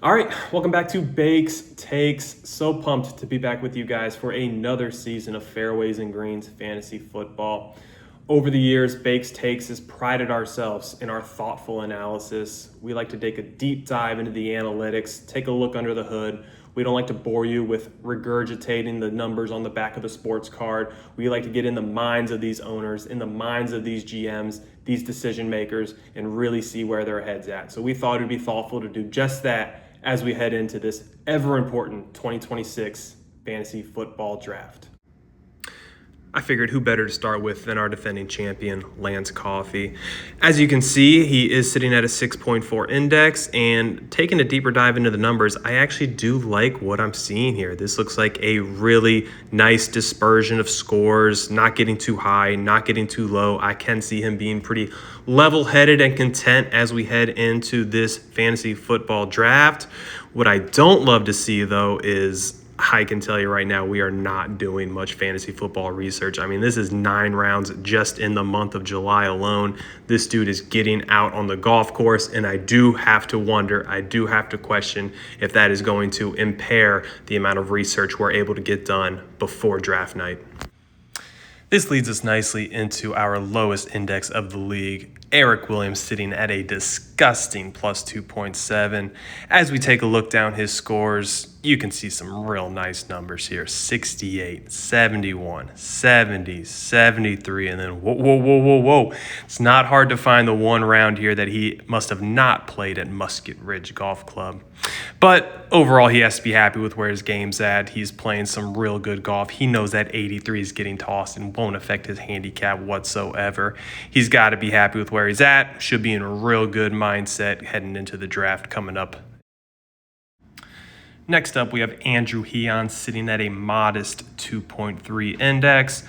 All right, welcome back to Bakes Takes. So pumped to be back with you guys for another season of Fairways and Greens fantasy football. Over the years, Bakes Takes has prided ourselves in our thoughtful analysis. We like to take a deep dive into the analytics, take a look under the hood. We don't like to bore you with regurgitating the numbers on the back of the sports card. We like to get in the minds of these owners, in the minds of these GMs, these decision makers, and really see where their head's at. So we thought it'd be thoughtful to do just that as we head into this ever important 2026 fantasy football draft. I figured who better to start with than our defending champion, Lance Coffey. As you can see, he is sitting at a 6.4 index, and taking a deeper dive into the numbers, I actually do like what I'm seeing here. This looks like a really nice dispersion of scores, not getting too high, not getting too low. I can see him being pretty level-headed and content as we head into this fantasy football draft. What I don't love to see, though, is I can tell you right now, we are not doing much fantasy football research. I mean, this is 9 rounds just in the month of July alone. This dude is getting out on the golf course, and I do have to wonder, I do have to question if that is going to impair the amount of research we're able to get done before draft night. This leads us nicely into our lowest index of the league, Eric Williams, sitting at a disgusting plus 2.7. As we take a look down his scores, you can see some real nice numbers here. 68, 71, 70, 73, and then whoa. It's not hard to find the one round here that he must have not played at Musket Ridge Golf Club. But overall, he has to be happy with where his game's at. He's playing some real good golf. He knows that 83 is getting tossed and won't affect his handicap whatsoever. He's got to be happy with where he's at. Should be in a real good mindset heading into the draft coming up. Next up, we have Andrew Heon sitting at a modest 2.3 index,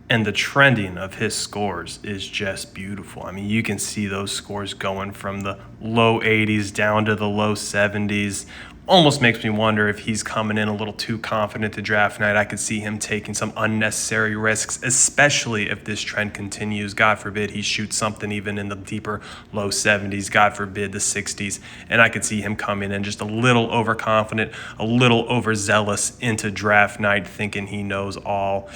and the trending of his scores is just beautiful. I mean, you can see those scores going from the low 80s down to the low 70s. Almost makes me wonder if he's coming in a little too confident to draft night. I could see him taking some unnecessary risks, especially if this trend continues. God forbid he shoots something even in the deeper low 70s, God forbid the 60s. And I could see him coming in just a little overconfident, a little overzealous into draft night, thinking he knows all.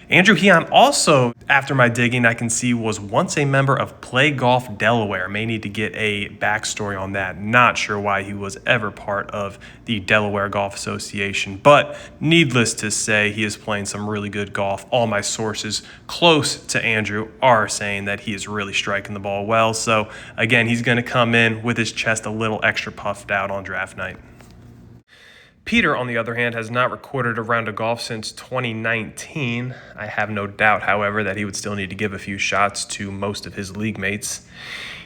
Andrew Heon also, after my digging, I can see was once a member of Play Golf Delaware. May need to get a backstory on that. Not sure why he was ever part of the Delaware Golf Association, but needless to say, he is playing some really good golf. All my sources close to Andrew are saying that he is really striking the ball well. So again, he's going to come in with his chest a little extra puffed out on draft night. Peter, on the other hand, has not recorded a round of golf since 2019. I have no doubt, however, that he would still need to give a few shots to most of his league mates.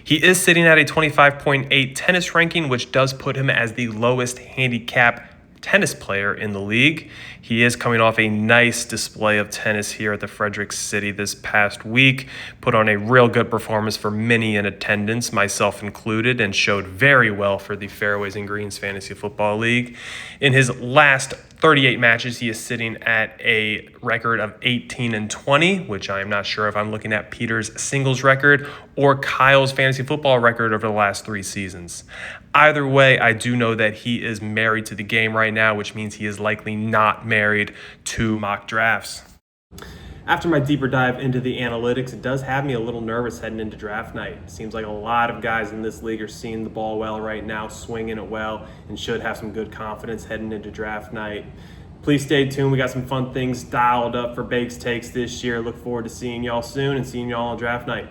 He is sitting at a 25.8 tennis ranking, which does put him as the lowest handicap tennis player in the league. He is coming off a nice display of tennis here at the Frederick City this past week, put on a real good performance for many in attendance, myself included, and showed very well for the Fairways and Greens Fantasy Football League. In his last 38 matches, he is sitting at a record of 18-20, which I am not sure if I'm looking at Peter's singles record or Kyle's fantasy football record over the last 3 seasons. Either way, I do know that he is married to the game right now, which means he is likely not married to mock drafts. After my deeper dive into the analytics, it does have me a little nervous heading into draft night. Seems like a lot of guys in this league are seeing the ball well right now, swinging it well, and should have some good confidence heading into draft night. Please stay tuned. We got some fun things dialed up for Bakes Takes this year. Look forward to seeing y'all soon and seeing y'all on draft night.